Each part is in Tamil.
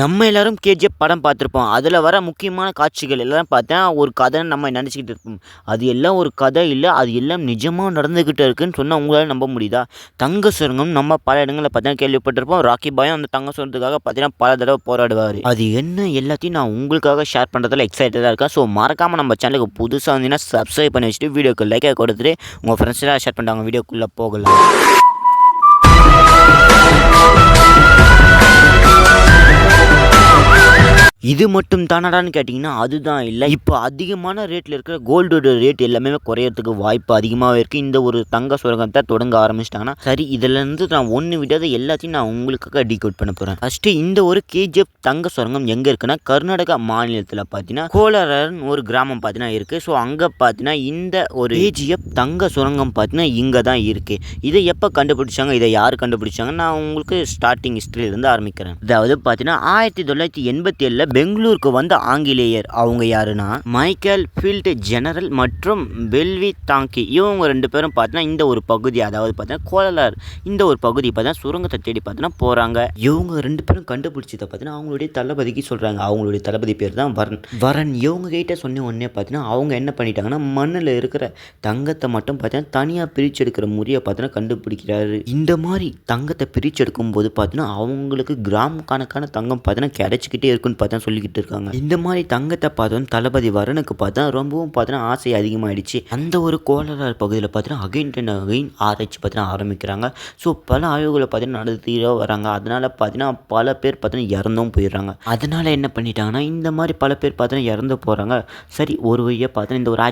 நம்ம எல்லாரும் கேஜிஎஃப் படம் பார்த்துருப்போம். அதில வர முக்கியமான காட்சிகள் எல்லாம் பார்த்தா, ஒரு கதைன்னு நம்ம நெனச்சுக்கிட்டு இருப்போம். அது எல்லாம் ஒரு கதை இல்ல. அது எல்லாம் நிஜமா நடந்துகிட்டு இருக்குன்னு சொன்னா உங்களால நம்ப முடியுதா? தங்க சுரங்கம் நம்ம பல இடங்கள்ல பார்த்தீங்கன்னா கேள்விப்பட்டிருப்போம். ராக்கி பாயும் அந்த தங்க சுரங்கத்துக்காக பார்த்தீங்கன்னா பல தடவ போராடுவாரு. அது என்ன எல்லாத்தையும் நான் உங்களுக்காக ஷேர் பண்றதுல எக்ஸைட்டடா இருக்கேன். ஸோ மறக்காம நம்ம சேனலுக்கு புதுசா வந்தீங்கன்னா சப்ஸ்கிரைப் பண்ணி வச்சுட்டு வீடியோக்கு லைக்கா கொடுத்துட்டு உங்க ஃப்ரெண்ட்ஸ்லாம் ஷேர் பண்ணிட்டு வீடியோக்குள்ள போகலாம். இது மட்டும் தானடான்னு கேட்டிங்கன்னா, அதுதான் இல்ல. இப்போ அதிகமான ரேட்ல இருக்கிற கோல்டோட ரேட் எல்லாமே குறையறதுக்கு வாய்ப்பு அதிகமாவே இருக்கு. இந்த ஒரு தங்க சுரங்கத்த தொடங்க ஆரம்பிச்சுட்டாங்கன்னா, சரி இதுலருந்து நான் ஒண்ணு விடாத எல்லாத்தையும் நான் உங்களுக்காக டீகோட் பண்ண போறேன். ஃபர்ஸ்ட்டு இந்த ஒரு கேஜிஎஃப் தங்க சுரங்கம் எங்க இருக்குன்னா, கர்நாடகா மாநிலத்தில பார்த்தீங்கன்னா, கோலாரன்னு ஒரு கிராமம் பார்த்தீங்கன்னா இருக்கு. ஸோ அங்க பார்த்தீங்கன்னா, இந்த ஒரு கேஜிஎஃப் தங்க சுரங்கம் பார்த்தீங்கன்னா, இங்க தான் இருக்கு. இதை எப்ப கண்டுபிடிச்சாங்க? இதை யார் கண்டுபிடிச்சாங்க? நான் உங்களுக்கு ஸ்டார்ட்டிங் ஹிஸ்டரியிலிருந்து ஆரம்பிக்கிறேன். அதாவது பார்த்தீங்கன்னா, 1987ல பெங்களூருக்கு வந்த ஆங்கிலேயர் அவங்க யாருன்னா மைக்கேல் ஃபீல்ட் ஜெனரல் மற்றும் பெல்வி தாங்கி இவங்க 2 பேரும் பார்த்தீங்கன்னா இந்த ஒரு பகுதி அதாவது பார்த்தீங்கன்னா கோலார் இந்த ஒரு பகுதி பார்த்தீங்கன்னா சுரங்கத்தை தேடி பார்த்தீங்கன்னா போகிறாங்க. இவங்க 2 பேரும் கண்டுபிடிச்சதை பார்த்தீங்கன்னா அவங்களுடைய தளபதிக்கு சொல்கிறாங்க. அவங்களுடைய தளபதி பேர் தான் வரன். இவங்க கிட்ட சொன்ன உடனே பார்த்தீங்கன்னா அவங்க என்ன பண்ணிட்டாங்கன்னா மண்ணில் இருக்கிற தங்கத்தை மட்டும் பார்த்தீங்கன்னா தனியாக பிரித்து எடுக்கிற முறையை பார்த்தீங்கன்னா கண்டுபிடிக்கிறாரு. இந்த மாதிரி தங்கத்தை பிரித்து எடுக்கும் போது பார்த்தீங்கன்னா அவங்களுக்கு கிராம் கணக்கான தங்கம் பார்த்தீங்கன்னா கிடைச்சிக்கிட்டே இருக்குன்னு பார்த்தா சொல்லிக்கிட்டு இருக்காங்க. இந்த மாதிரி தங்கத்தை பார்த்தோம் தளபதி வரனுக்கு பார்த்தா ரொம்பவும் பார்த்தீங்கன்னா ஆசை அதிகமாகிடுச்சு. அந்த ஒரு கோலார் பகுதியில் பார்த்தீங்கன்னா அகைன் ஆராய்ச்சி பார்த்தீங்கன்னா ஆரம்பிக்கிறாங்க. ஸோ பல ஆய்வுகளை பார்த்தீங்கன்னா நடத்திட்டே வராங்க. அதனால பார்த்தீங்கன்னா பல பேர் பார்த்தீங்கன்னா இறந்தும் போயிடுறாங்க. அதனால என்ன பண்ணிட்டாங்கன்னா இந்த மாதிரி பல பேர் பார்த்தீங்கன்னா இறந்து போகிறாங்க. சரி ஒரு வழியாக பார்த்தீங்கன்னா இந்த ஒரு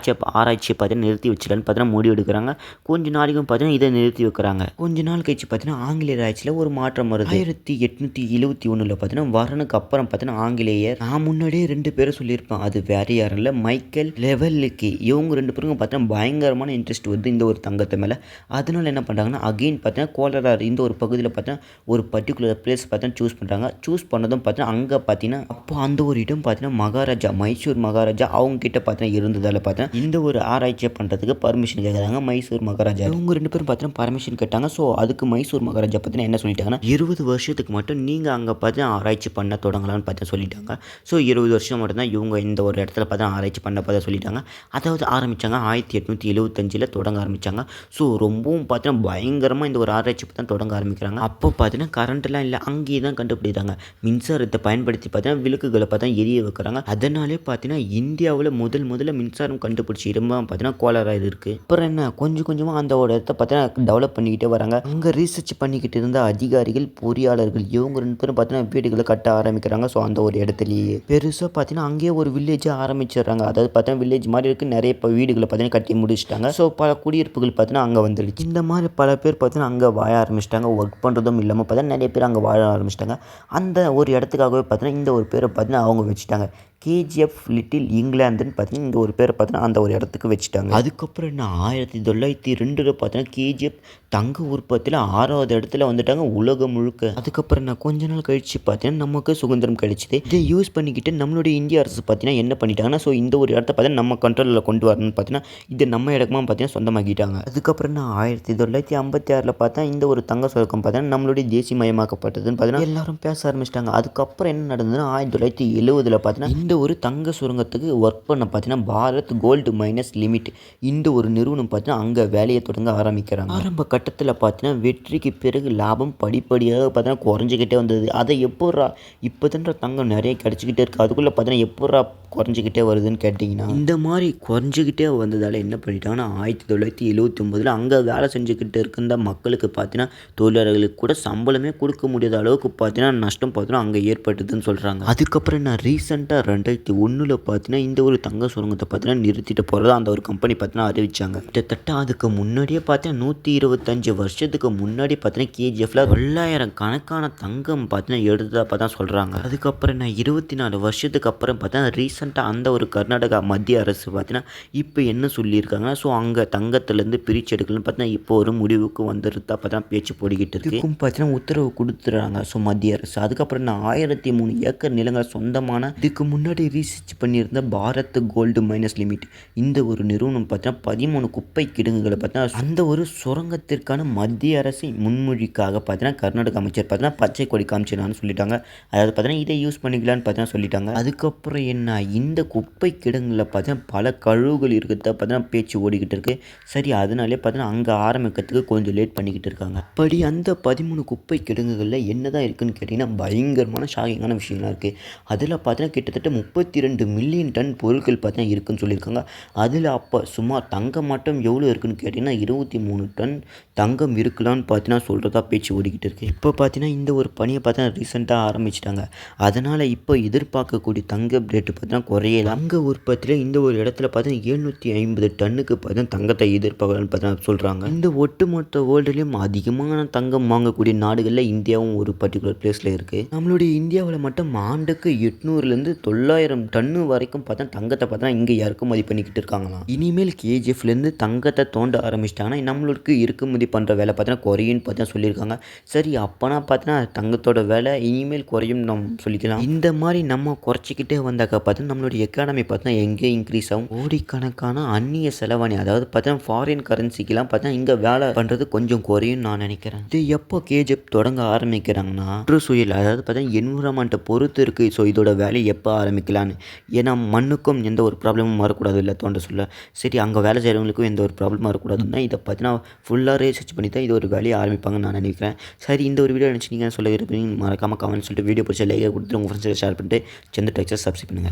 ஆராய்ச்சியை பார்த்தீங்கன்னா நிறுத்தி வச்சிடலான்னு பார்த்தீங்கன்னா முடிவு எடுக்கிறாங்க. கொஞ்ச நாளைக்கும் பார்த்தீங்கன்னா இதை நிறுத்தி வைக்கிறாங்க. கொஞ்ச நாள் கழிச்சு பார்த்தீங்கன்னா ஆங்கிலேயர் ஆட்சியில் ஒரு மாற்றம் வருது. 1871 பார்த்தீங்கன்னா வரனுக்கு அப்புறம் பார்த்தீங்கன்னா ஆங்கிலேயர் நான் முன்னாடியே 2 பேரை சொல்லியிருப்பேன். அது வேற யாரும் இல்லை மைக்கேல் லெவல்லுக்கு. இவங்க 2 பேருக்கும் பார்த்தீங்கன்னா பயங்கரமான இன்ட்ரெஸ்ட் வருது இந்த ஒரு தங்கத்தை மேலே. அதனால என்ன பண்ணுறாங்கன்னா அகெயின் பார்த்தீங்கன்னா கோலார் இந்த ஒரு பகுதியில் பார்த்தீங்கன்னா ஒரு பர்டிகுலர் பிளேஸ் பார்த்தீங்கன்னா சூஸ் பண்ணுறாங்க. சூஸ் பண்ணதும் பார்த்தீங்கன்னா அங்கே பார்த்தீங்கன்னா அப்போ அந்த ஒரு இடம் பார்த்தீங்கன்னா மகாராஜா மைசூர் மகாராஜா அவங்க கிட்ட பார்த்தீங்கன்னா இருந்ததால் பார்த்தீங்கன்னா இந்த ஒரு ஆராய்ச்சியை பண்ணுறதுக்கு பர்மிஷன் கேட்குறாங்க மைசூர் மகாராஜா. இவங்க 2 பேரும் பார்த்தீங்கன்னா பர்மிஷன் கேட்டாங்க. ஸோ அதுக்கு மைசூர் மகாராஜா பார்த்தீங்கன்னா என்ன சொல்லிட்டாங்கன்னா 20 வருஷத்துக்கு மட்டும் நீங்கள் அங்கே பார்த்தீங்கன்னா ஆராய்ச்சி பண்ண தொடங்கலாம்னு பார்த்தீங்கன்னா சொல்லிட்டாங்க. ஸோ 20 வருஷம் மட்டும்தான் இவங்க இந்த ஒரு இடத்துல பார்த்தா ஆராய்ச்சி பண்ண சொல்லிட்டாங்க. அதாவது ஆரம்பித்தாங்க 1875 தொடங்க ஆரம்பித்தாங்க. ஸோ ரொம்பவும் பார்த்தீங்கன்னா பயங்கரமாக இந்த ஒரு ஆராய்ச்சி பார்த்தா தொடங்க ஆரம்பிக்கிறாங்க. அப்போ பார்த்தீங்கன்னா கரண்ட்லாம் இல்லை, அங்கேயே தான் கண்டுபிடித்தாங்க. மின்சாரத்தை பயன்படுத்தி பார்த்தீங்கன்னா விளக்குகளை பார்த்தா எரிய வைக்கிறாங்க. அதனாலே பார்த்தீங்கன்னா இந்தியாவில் முதல்ல மின்சாரம் கண்டுபிடிச்ச இடமா பார்த்தீங்கன்னா கோலார் இருக்குது. அப்புறம் என்ன கொஞ்சம் கொஞ்சமாக அந்த ஒரு இடத்த பார்த்தீங்கன்னா டெவலப் பண்ணிக்கிட்டே வராங்க. அங்கே ரீசர்ச் பண்ணிக்கிட்டு இருந்த அதிகாரிகள் பொறியாளர்கள் இவங்க 2 பேரும் பார்த்தீங்கன்னா வீடுகளை கட்ட ஆரம்பிக்கிறாங்க. ஸோ அந்த ஒரு இடத்துலையே பெருசாக பார்த்தீங்கன்னா அங்கேயே ஒரு வில்லேஜை ஆரம்பிச்சிடுறாங்க. அதாவது பார்த்தீங்கன்னா வில்லேஜ் மாதிரி இருக்குது. நிறைய வீடுகளை பார்த்தீங்கன்னா கட்டி முடிச்சிட்டாங்க. ஸோ பல குடியிருப்புகள் பார்த்தீங்கன்னா அங்கே வந்துடுச்சு. இந்த மாதிரி பல பேர் பார்த்தீங்கன்னா அங்கே வாழ ஆரம்பிச்சிட்டாங்க. ஒர்க் பண்ணுறதும் இல்லாமல் பார்த்தீங்கன்னா நிறைய பேர் அங்கே வாழ ஆரம்பிச்சிட்டாங்க. அந்த ஒரு இடத்துக்காகவே பார்த்தீங்கன்னா இந்த ஒரு பேரை பார்த்தீங்கன்னா அவங்க வச்சுட்டாங்க. கேஜிஎஃப் லிட்டில் இங்கிலாந்துன்னு பார்த்தீங்கன்னா இந்த ஒரு பேரை பார்த்தீங்கன்னா அந்த ஒரு இடத்துக்கு வச்சுட்டாங்க. அதுக்கப்புறம் என்ன 1902 பார்த்தீங்கன்னா கேஜிஎஃப் தங்க உற்பத்தியில் 6வது இடத்துல வந்துட்டாங்க உலகம் முழுக்க. அதுக்கப்புறம் என்ன கொஞ்ச நாள் கழிச்சு பார்த்தீங்கன்னா நமக்கு சுதந்திரம் கிடைச்சிது. இதை யூஸ் பண்ணிக்கிட்டு நம்மளுடைய இந்திய அரசு பார்த்தீங்கன்னா என்ன பண்ணிட்டாங்கன்னா ஸோ இந்த ஒரு இடத்த பார்த்தீங்கன்னா நம்ம கண்ட்ரோலில் கொண்டு வரணும்னு பார்த்தீங்கன்னா இது நம்ம இடமா பார்த்தீங்கன்னா சொந்தமாக்கிட்டாங்க. அதுக்கப்புறம் என்ன 1956 பார்த்தா இந்த ஒரு தங்க சுரங்கம் பார்த்தீங்கன்னா நம்மளுடைய தேசியமயமாக்கப்பட்டதுன்னு பார்த்தீங்கன்னா எல்லாரும் பேச ஆரம்பிச்சிட்டாங்க. அதுக்கப்புறம் என்ன நடந்ததுன்னா 1970 பார்த்தீங்கன்னா இந்த ஒரு தங்க சுரங்கத்துக்கு ஒர்க் பண்ண பார்த்தீங்கன்னா பாரத் கோல்டு மைனஸ் லிமிட் இந்த ஒரு நிறுவனம் பார்த்தீங்கன்னா அங்கே வேலையை தொடங்க ஆரம்பிக்கிறாங்க. ஆரம்ப கட்டத்தில் பார்த்தீங்கன்னா வெற்றிக்கு பிறகு லாபம் படிப்படியாக பார்த்தீங்கன்னா குறைஞ்சிக்கிட்டே வந்தது. அதை எப்போரா இப்போதான்ற தங்கம் நிறைய கிடச்சிக்கிட்டே இருக்குது, அதுக்குள்ளே பார்த்தீங்கன்னா எப்போரா குறைஞ்சிக்கிட்டே வருதுன்னு கேட்டிங்கன்னா இந்த மாதிரி குறைஞ்சிக்கிட்டே வந்ததால் என்ன பண்ணிட்டாங்கன்னா 1979 அங்கே வேலை செஞ்சுக்கிட்டு இருந்த மக்களுக்கு பார்த்தீங்கன்னா தொழிலாளர்களுக்கு கூட சம்பளமே கொடுக்க முடியாத அளவுக்கு பார்த்தீங்கன்னா நஷ்டம் பார்த்தீங்கன்னா அங்கே ஏற்பட்டதுன்னு சொல்கிறாங்க. அதுக்கப்புறம் நான் ரீசெண்டாக 2001 பார்த்தீங்கன்னா இந்த ஒரு தங்க சுரங்கத்தை பார்த்தீங்கன்னா நிறுத்திட்டு போகிறதா அந்த ஒரு கம்பெனி பார்த்தீங்கன்னா அறிவிச்சாங்க. கிட்டத்தட்ட அதுக்கு முன்னாடியே பார்த்தீங்கன்னா 125 வருஷத்துக்கு முன்னாடி பார்த்தீங்கன்னா கேஜிஎஃப்ல 9,000 கணக்கான தங்கம் பார்த்தீங்கன்னா எடுத்ததாக பார்த்தா சொல்கிறாங்க. அதுக்கப்புறம் நான் 24 வருஷத்துக்கு அப்புறம் பார்த்தா ரீசெண்டாக அந்த ஒரு கர்நாடகா மத்திய அரசு பார்த்தீங்கன்னா இப்போ என்ன சொல்லியிருக்காங்கன்னா ஸோ அங்கே தங்கத்துலேருந்து பிரித்து எடுக்கலன்னு பார்த்தீங்கன்னா இப்போ ஒரு முடிவுக்கு வந்துருந்தா பார்த்தா பேச்சு போடிக்கிட்டு இருக்கு. பார்த்தீங்கன்னா உத்தரவு கொடுத்துறாங்க ஸோ மத்திய அரசு. அதுக்கப்புறம் நான் 1003 ஏக்கர் நிலங்கள் சொந்தமான இதுக்கு முன்னாடி முன்னாடி ரீசர்ச் பண்ணியிருந்த பாரத் கோல்டு மைனஸ் லிமிட் இந்த ஒரு நிறுவனம் பார்த்தீங்கன்னா 13 குப்பை கிடங்குகளை பார்த்தீங்கன்னா அந்த ஒரு சுரங்கத்திற்கான மத்திய அரசை முன்மொழிக்காக பார்த்தீங்கன்னா கர்நாடக அமைச்சர் பார்த்தீங்கன்னா பச்சை கொடி காமிச்சிடலான்னு சொல்லிட்டாங்க. அதாவது பார்த்தீங்கன்னா இதை யூஸ் பண்ணிக்கலான்னு பார்த்தீங்கன்னா சொல்லிட்டாங்க. அதுக்கப்புறம் என்ன, இந்த குப்பை கிடங்குல பார்த்தீங்கன்னா பல கழிவுகள் இருக்கிறத பார்த்தீங்கன்னா பேச்சு ஓடிக்கிட்டு இருக்கு. சரி, அதனாலே பார்த்தீங்கன்னா அங்கே ஆரம்பிக்கிறதுக்கு கொஞ்சம் லேட் பண்ணிக்கிட்டு இருக்காங்க. அப்படி அந்த 13 குப்பை கிடங்குகளில் என்னதான் இருக்குன்னு கேட்டிங்கன்னா பயங்கரமான ஷாக்கிங்கான விஷயம்லாம் இருக்குது. அதில் பார்த்தீங்கன்னா கிட்டத்தட்ட 32 மில்லியன் டன் பொருட்கள் பார்த்தீங்கன்னா இருக்குன்னு சொல்லியிருக்காங்க. அதில் அப்போ சுமார் தங்கம் மட்டும் எவ்வளோ இருக்குன்னு கேட்டிங்கன்னா 23 டன் தங்கம் இருக்கலான்னு பார்த்தீங்கன்னா சொல்கிறதா பேச்சு ஓடிக்கிட்டு இருக்குது. இப்போ பார்த்தீங்கன்னா இந்த ஒரு பணியை பார்த்தீங்கன்னா ரீசெண்டாக ஆரம்பிச்சிட்டாங்க. அதனால் இப்போ எதிர்பார்க்கக்கூடிய தங்க ரேட்டு பார்த்தீங்கன்னா குறையல. தங்க உற்பத்தியில் இந்த ஒரு இடத்துல பார்த்தீங்கன்னா 750 டன்னுக்கு பார்த்தீங்கன்னா தங்கத்தை எதிர்பார்க்கலான்னு பார்த்தீங்கன்னா சொல்கிறாங்க. இந்த ஒட்டுமொத்த வேர்ல்டுலேயும் அதிகமான தங்கம் வாங்கக்கூடிய நாடுகளில் இந்தியாவும் ஒரு பர்டிகுலர் பிளேஸில் இருக்குது. நம்மளுடைய இந்தியாவில் மட்டும் ஆண்டுக்கு 800லேருந்து 900 டன்னு வரைக்கும் பார்த்தா தங்கத்தை பார்த்தா இங்கே இறக்குமதி பண்ணிக்கிட்டு இருக்காங்களாம். இனிமேல் கேஜிஎஃப்லேருந்து தங்கத்தை தோண்ட ஆரம்பிச்சிட்டாங்கன்னா நம்மளுக்கு இறக்குமதி பண்ணுற வேலை பார்த்தீங்கன்னா குறையும்னு பார்த்தா சொல்லியிருக்காங்க. சரி, அப்போனா பார்த்தீங்கன்னா தங்கத்தோட வேலை இனிமேல் குறையும் நம்ம சொல்லிக்கலாம். இந்த மாதிரி நம்ம குறைச்சிக்கிட்டே வந்தாக்க பார்த்தா நம்மளுடைய எக்கானமி பார்த்தா எங்கே இன்க்ரீஸ் ஆகும். கோடிக்கணக்கான அந்நிய செலவாணி, அதாவது பார்த்தீங்கன்னா ஃபாரின் கரன்சிக்கெலாம் பார்த்தா இங்கே வேலை பண்ணுறது கொஞ்சம் குறையும் நான் நினைக்கிறேன். இது எப்போ கேஜிஎஃப் தொடங்க ஆரம்பிக்கிறாங்கன்னா சுற்றுச்சூழல், அதாவது பார்த்தீங்கன்னா என்விரான்மெண்ட்டை பொறுத்து இருக்குது. ஸோ இதோட வேலையை எப்போ ஆரம்பிக்கலான்னு, ஏன்னா மண்ணுக்கும் எந்த ஒரு ப்ராப்ளமும் வரக்கூடாது இல்லை தோண்ட சொல்ல. சரி, அங்கே வேலை செய்கிறவங்களுக்கும் எந்த ஒரு ப்ராப்ளமும் வரக்கூடாதுன்னா இதை பார்த்தீங்கன்னா ஃபுல்லாக ரீசர்ச் பண்ணி தான் இது ஒரு வேலையை ஆரம்பிப்பாங்கன்னு நான் நினைக்கிறேன். சரி, இந்த ஒரு வீடியோ நினச்சி நீங்கள் சொல்ல விரும்புறீங்க மறக்காமல் கமெண்ட் சொல்லிட்டு வீடியோ பிடிச்ச லைக் கொடுத்துட்டு உங்கள் ஃப்ரெண்ட்ஸுக்கு ஷேர் பண்ணிட்டு செந்து டெக்ஸை சப்ஸ்கிரைப் பண்ணுங்கள்.